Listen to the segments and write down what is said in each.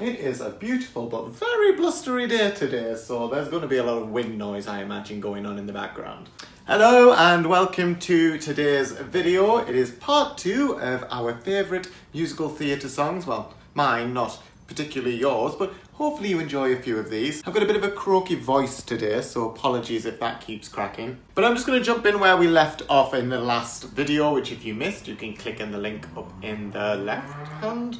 It is a beautiful but very blustery day today, so there's going to be a lot of wind noise, I imagine, going on in the background. Hello and welcome to today's video. It is part 2 of our favourite musical theatre songs. Well, mine, not particularly yours, but hopefully you enjoy a few of these. I've got a bit of a croaky voice today, so apologies if that keeps cracking. But I'm just going to jump in where we left off in the last video, which if you missed, you can click on the link up in the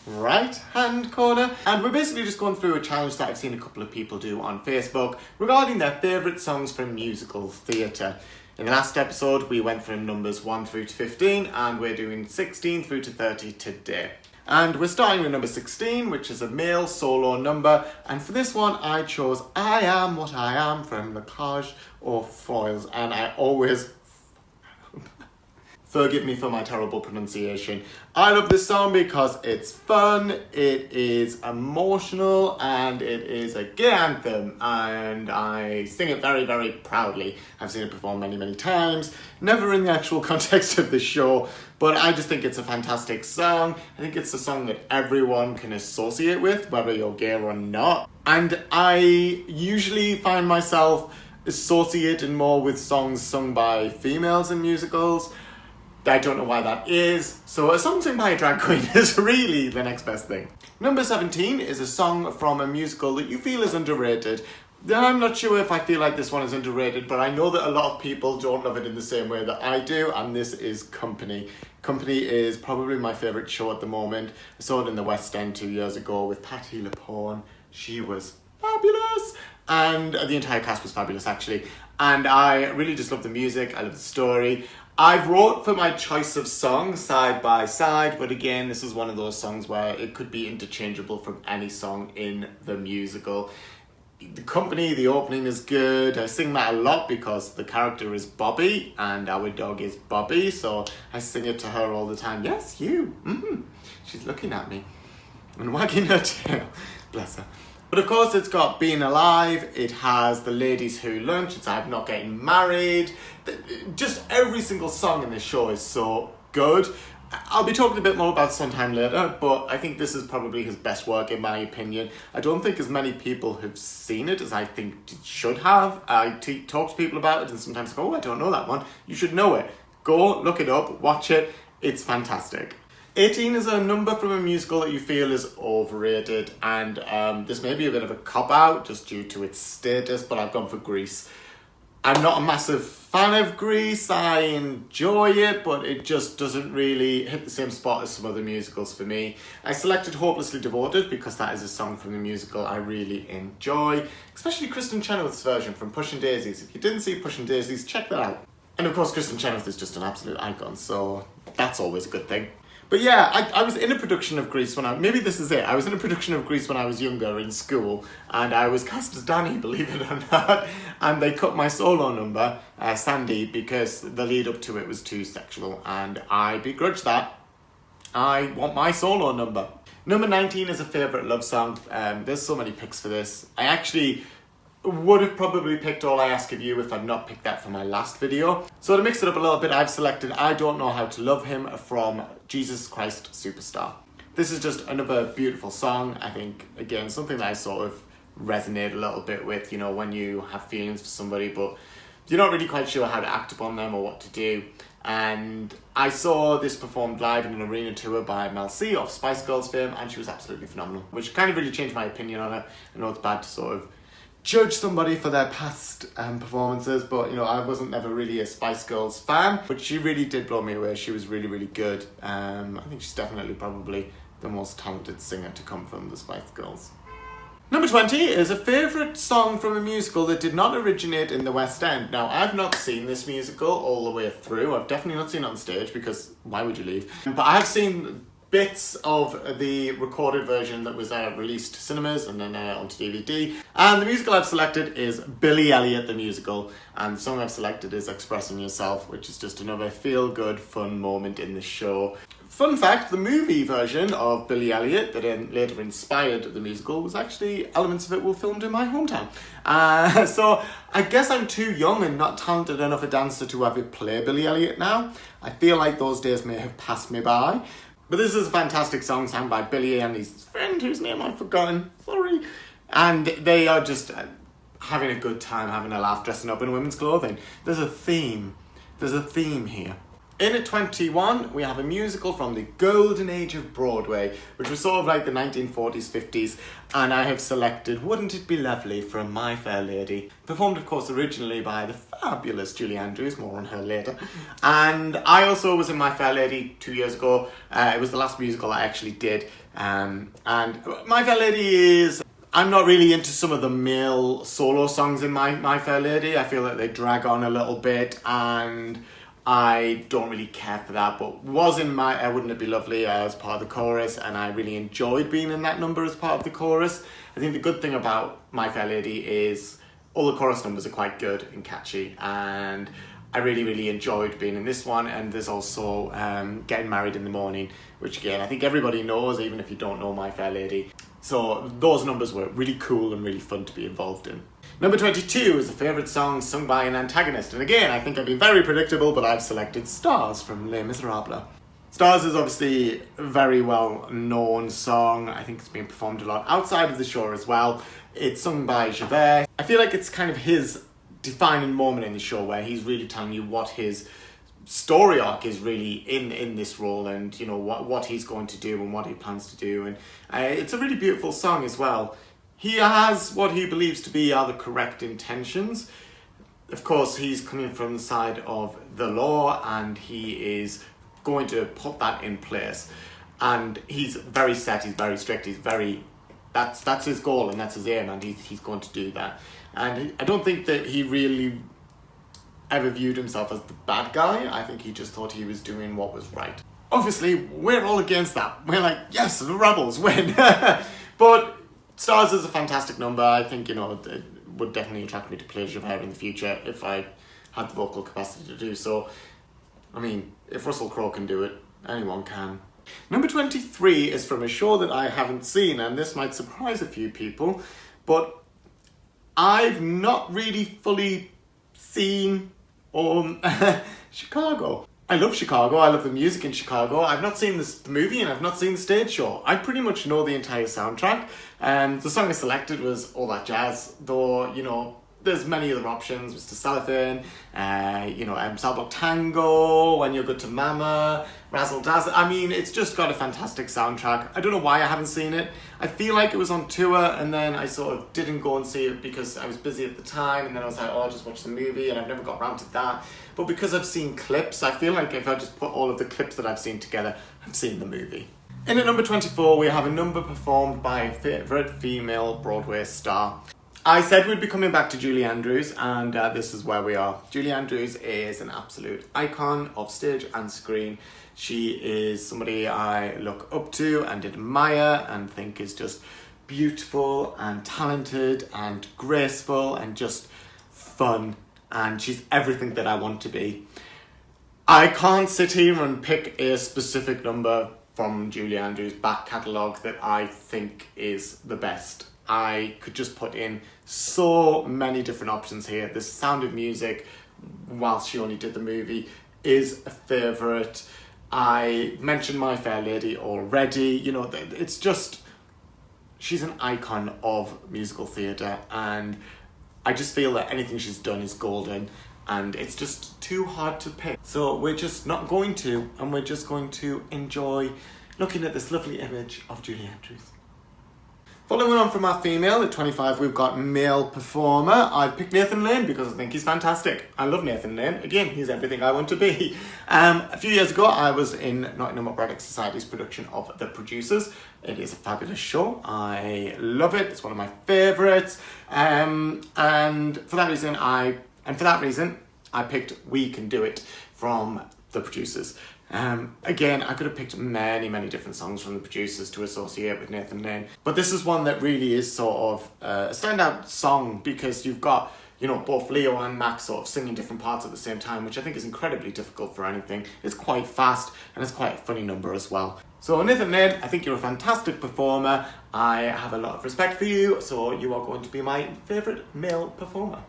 right hand corner, and we're basically just going through a challenge that I've seen a couple of people do on Facebook regarding their favourite songs from musical theatre. In the last episode we went from numbers 1 through to 15 and we're doing 16 through to 30 today. And we're starting with number 16, which is a male solo number, and for this one I chose I Am What I Am from La Cage aux Folles, and I always forgive me for my terrible pronunciation. I love this song because it's fun, it is emotional, and it is a gay anthem, and I sing it very, very proudly. I've seen it performed many, many times, never in the actual context of the show, but I just think it's a fantastic song. I think it's a song that everyone can associate with, whether you're gay or not. And I usually find myself associating more with songs sung by females in musicals. I don't know why that is, so a song sung by a drag queen is really the next best thing. Number 17 is a song from a musical that you feel is underrated. I'm not sure if I feel like this one is underrated, but I know that a lot of people don't love it in the same way that I do, and this is Company. Company is probably my favourite show at the moment. I saw it in the West End 2 years ago with Patti LuPone. She was fabulous, and the entire cast was fabulous actually. And I really just love the music, I love the story. I've wrote for my choice of song side by side, but again, this is one of those songs where it could be interchangeable from any song in the musical. The Company, the opening is good. I sing that a lot because the character is Bobby and our dog is Bobby, so I sing it to her all the time. Yes, you. She's looking at me and wagging her tail. Bless her. But of course it's got Being Alive, it has The Ladies Who Lunch, it's I'm Not Getting Married. Just every single song in this show is so good. I'll be talking a bit more about Sometime later, but I think this is probably his best work in my opinion. I don't think as many people have seen it as I think should have. I talk to people about it and sometimes go, oh, I don't know that one. You should know it. Go, look it up, watch it. It's fantastic. 18 is a number from a musical that you feel is overrated, and this may be a bit of a cop-out just due to its status, but I've gone for Grease. I'm not a massive fan of Grease, I enjoy it, but it just doesn't really hit the same spot as some other musicals for me. I selected Hopelessly Devoted because that is a song from the musical I really enjoy, especially Kristen Chenoweth's version from Pushing Daisies. If you didn't see Pushing Daisies, check that out. And of course Kristen Chenoweth is just an absolute icon, so that's always a good thing. But yeah, I was in a production of Grease when I was in a production of Grease when I was younger in school, and I was cast as Danny, believe it or not, and they cut my solo number, Sandy, because the lead up to it was too sexual, and I begrudge that. I want my solo number. Number 19 is a favourite love song. There's so many picks for this. I actually would have probably picked All I Ask of You if I'd not picked that for my last video. So to mix it up a little bit, I've selected I Don't Know How to Love Him from Jesus Christ Superstar. This is just another beautiful song. I think, again, something that I sort of resonate a little bit with, you know, when you have feelings for somebody, but you're not really quite sure how to act upon them or what to do. And I saw this performed live in an arena tour by Mel C of Spice Girls fame, and she was absolutely phenomenal, which kind of really changed my opinion on it. I know it's bad to sort of judge somebody for their past performances, but you know, I wasn't never really a Spice Girls fan, but she really did blow me away. She was really, really good. I think she's definitely probably the most talented singer to come from the Spice Girls. Number 20 is a favourite song from a musical that did not originate in the West End. Now, I've not seen this musical all the way through. I've definitely not seen it on stage because why would you leave? But I have seen bits of the recorded version that was released to cinemas and then onto DVD. And the musical I've selected is Billy Elliot the Musical, and the song I've selected is Expressing Yourself, which is just another feel-good, fun moment in the show. Fun fact, the movie version of Billy Elliot that later inspired the musical was actually, elements of it were filmed in my hometown. So I guess I'm too young and not talented enough a dancer to have it play Billy Elliot now. I feel like those days may have passed me by. But this is a fantastic song sung by Billy and his friend whose name I've forgotten. Sorry. And they are just having a good time, having a laugh, dressing up in women's clothing. There's a theme. There's a theme here. In at 21, we have a musical from the golden age of Broadway, which was sort of like the 1940s, 50s, and I have selected Wouldn't It Be Lovely from My Fair Lady, performed of course originally by the fabulous Julie Andrews, more on her later, and I also was in My Fair Lady 2 years ago. It was the last musical I actually did, and My Fair Lady is... I'm not really into some of the male solo songs in My Fair Lady. I feel like they drag on a little bit, and I don't really care for that, but was in my Wouldn't It Be Lovely as part of the chorus, and I really enjoyed being in that number as part of the chorus. I think the good thing about My Fair Lady is all the chorus numbers are quite good and catchy, and I really, really enjoyed being in this one. And there's also Getting Married in the Morning, which again, I think everybody knows, even if you don't know My Fair Lady. So those numbers were really cool and really fun to be involved in. Number 22 is a favourite song sung by an antagonist. And again, I think I've been very predictable, but I've selected Stars from Les Miserables. Stars is obviously a very well-known song. I think it's been performed a lot outside of the show as well. It's sung by Javert. I feel like it's kind of his defining moment in the show where he's really telling you what his story arc is really in this role, and you know what he's going to do and what he plans to do. And it's a really beautiful song as well. He has what he believes to be are the correct intentions. Of course, he's coming from the side of the law, and he is going to put that in place. And he's very set, he's very strict, that's his goal and that's his aim, and he's going to do that. And I don't think that he really ever viewed himself as the bad guy. I think he just thought he was doing what was right. Obviously, we're all against that. We're like, yes, the rebels win. But Stars is a fantastic number. I think, you know, it would definitely attract me to play Javert in the future if I had the vocal capacity to do so. I mean, if Russell Crowe can do it, anyone can. Number 23 is from a show that I haven't seen, and this might surprise a few people, but I've not really fully seen Chicago. I love Chicago, I love the music in Chicago. I've not seen the movie and I've not seen the stage show. I pretty much know the entire soundtrack. The song I selected was All That Jazz, though, you know, there's many other options. Mr. Cellophane, Cell Block Tango, When You're Good to Mama, Razzle Dazzle. I mean, it's just got a fantastic soundtrack. I don't know why I haven't seen it. I feel like it was on tour, and then I sort of didn't go and see it because I was busy at the time, and then I was like, oh, I'll just watch the movie, and I've never got around to that. But because I've seen clips, I feel like if I just put all of the clips that I've seen together, I've seen the movie. In at number 24, we have a number performed by a favourite female Broadway star. I said we'd be coming back to Julie Andrews, and this is where we are. Julie Andrews is an absolute icon of stage and screen. She is somebody I look up to and admire and think is just beautiful and talented and graceful and just fun. And she's everything that I want to be. I can't sit here and pick a specific number from Julie Andrews' back catalogue that I think is the best. I could just put in so many different options here. The Sound of Music, whilst she only did the movie, is a favourite. I mentioned My Fair Lady already. You know, it's just... she's an icon of musical theatre, and I just feel that anything she's done is golden, and it's just too hard to pick. So we're just not going to, and we're just going to enjoy looking at this lovely image of Julie Andrews. Following on from our female, at 25 we've got male performer. I've picked Nathan Lane because I think he's fantastic. I love Nathan Lane. Again, he's everything I want to be. A few years ago I was in Nottingham Operatic Society's production of The Producers. It is a fabulous show. I love it. It's one of my favourites. And for that reason I picked We Can Do It from The Producers. Again, I could have picked many different songs from The Producers to associate with Nathan Lane, but this is one that really is sort of a standout song because you've got, you know, both Leo and Max sort of singing different parts at the same time, which I think is incredibly difficult for anything. It's quite fast and it's quite a funny number as well. So Nathan Lane, I think you're a fantastic performer. I have a lot of respect for you, so you are going to be my favourite male performer.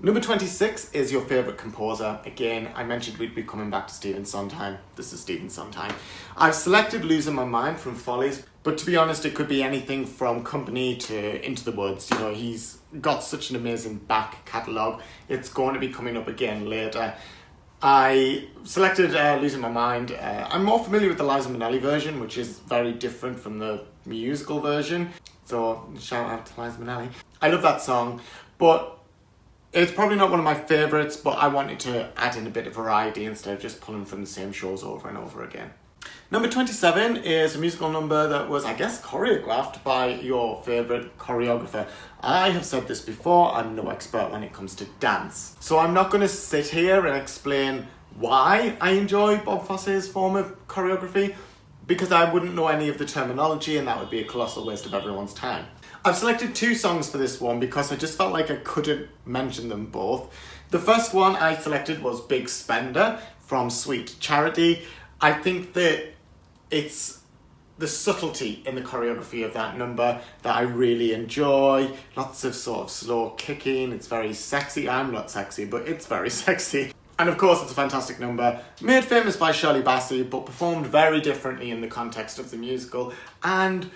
Number 26 is your favourite composer. Again, I mentioned we'd be coming back to Stephen Sondheim. This is Stephen Sondheim. I've selected Losing My Mind from Follies, but to be honest, it could be anything from Company to Into the Woods. You know, he's got such an amazing back catalogue. It's going to be coming up again later. I selected Losing My Mind. I'm more familiar with the Liza Minnelli version, which is very different from the musical version. So, shout out to Liza Minnelli. I love that song, but it's probably not one of my favourites, but I wanted to add in a bit of variety instead of just pulling from the same shows over and over again. Number 27 is a musical number that was, I guess, choreographed by your favourite choreographer. I have said this before, I'm no expert when it comes to dance. So I'm not going to sit here and explain why I enjoy Bob Fosse's form of choreography, because I wouldn't know any of the terminology and that would be a colossal waste of everyone's time. I've selected 2 songs for this one because I just felt like I couldn't mention them both. The first one I selected was Big Spender from Sweet Charity. I think that it's the subtlety in the choreography of that number that I really enjoy. Lots of sort of slow kicking. It's very sexy. I'm not sexy, but it's very sexy. And of course, it's a fantastic number, made famous by Shirley Bassey, but performed very differently in the context of the musical. And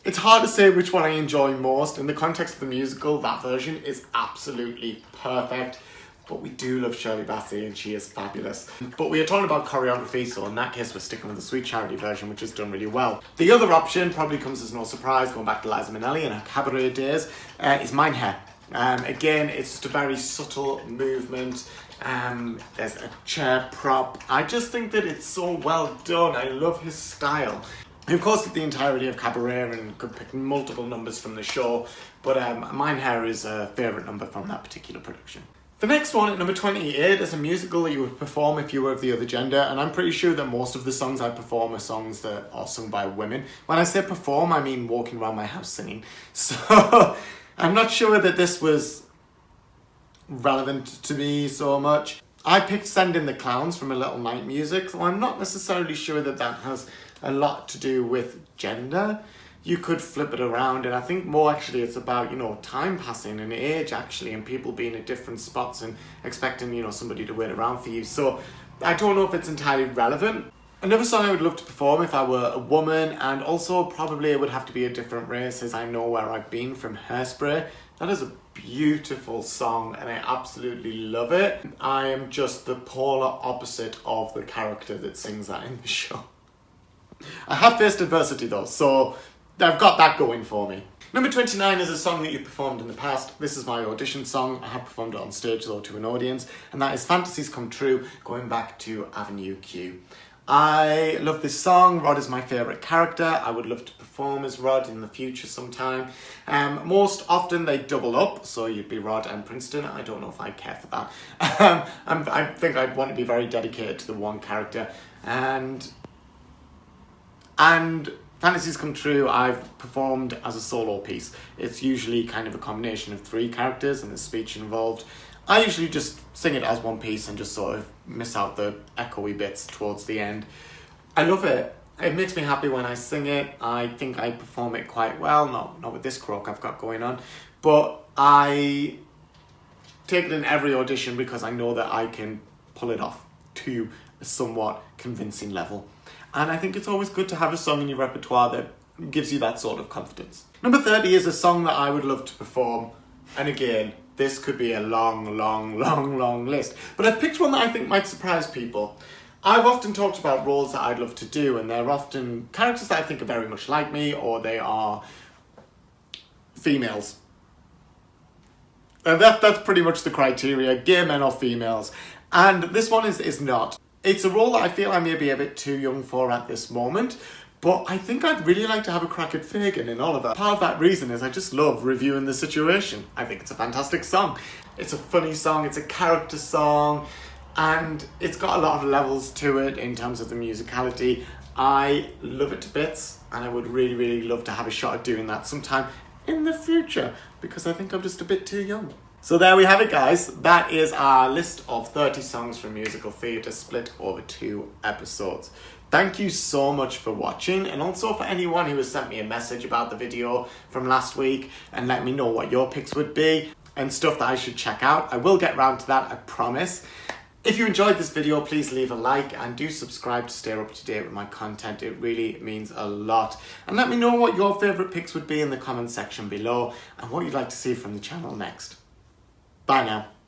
it's hard to say which one I enjoy most. In the context of the musical, that version is absolutely perfect. But we do love Shirley Bassey and she is fabulous. But we are talking about choreography, so in that case we're sticking with the Sweet Charity version, which is done really well. The other option, probably comes as no surprise, going back to Liza Minnelli and her cabaret days, is Mein Herr. Again, it's just a very subtle movement. There's a chair prop. I just think that it's so well done. I love his style. He of course did the entirety of Cabaret and could pick multiple numbers from the show, but Mein Herr is a favourite number from that particular production. The next one at number 28 is a musical that you would perform if you were of the other gender, and I'm pretty sure that most of the songs I perform are songs that are sung by women. When I say perform, I mean walking around my house singing. So I'm not sure that this was relevant to me so much. I picked Send in the Clowns from A Little Night Music, so I'm not necessarily sure that that has a lot to do with gender. You could flip it around, and I think more actually it's about, you know, time passing and age actually, and people being at different spots and expecting, you know, somebody to wait around for you. So I don't know if it's entirely relevant. Another song I would love to perform if I were a woman, and also probably it would have to be a different race, is I Know Where I've Been from Hairspray. That is a beautiful song and I absolutely love it. I am just the polar opposite of the character that sings that in the show. I have faced adversity though, so I've got that going for me. Number 29 is a song that you've performed in the past. This is my audition song. I have performed it on stage though to an audience, and that is Fantasies Come True, going back to Avenue Q. I love this song. Rod is my favourite character. I would love to perform as Rod in the future sometime. Most often they double up, so you'd be Rod and Princeton. I don't know if I care for that. I think I'd want to be very dedicated to the one character. And Fantasies Come True, I've performed as a solo piece. It's usually kind of a combination of 3 characters and there's speech involved. I usually just sing it as one piece and just sort of miss out the echoey bits towards the end. I love it. It makes me happy when I sing it. I think I perform it quite well, not with this croak I've got going on, but I take it in every audition because I know that I can pull it off to a somewhat convincing level. And I think it's always good to have a song in your repertoire that gives you that sort of confidence. Number 30 is a song that I would love to perform, and again, this could be a long list. But I've picked one that I think might surprise people. I've often talked about roles that I'd love to do, and they're often characters that I think are very much like me, or they are females. And that's pretty much the criteria, gay men or females. And this one is not. It's a role that I feel I may be a bit too young for at this moment, but I think I'd really like to have a crack at Fagin in Oliver. Part of that reason is I just love reviewing the situation. I think it's a fantastic song. It's a funny song, it's a character song, and it's got a lot of levels to it in terms of the musicality. I love it to bits, and I would really love to have a shot at doing that sometime in the future, because I think I'm just a bit too young. So there we have it, guys. That is our list of 30 songs from musical theatre split over 2 episodes. Thank you so much for watching, and also for anyone who has sent me a message about the video from last week and let me know what your picks would be. and stuff that I should check out. I will get around to that, I promise. If you enjoyed this video, please leave a like and do subscribe to stay up to date with my content. It really means a lot. And let me know what your favourite picks would be in the comment section below and what you'd like to see from the channel next. Bye now.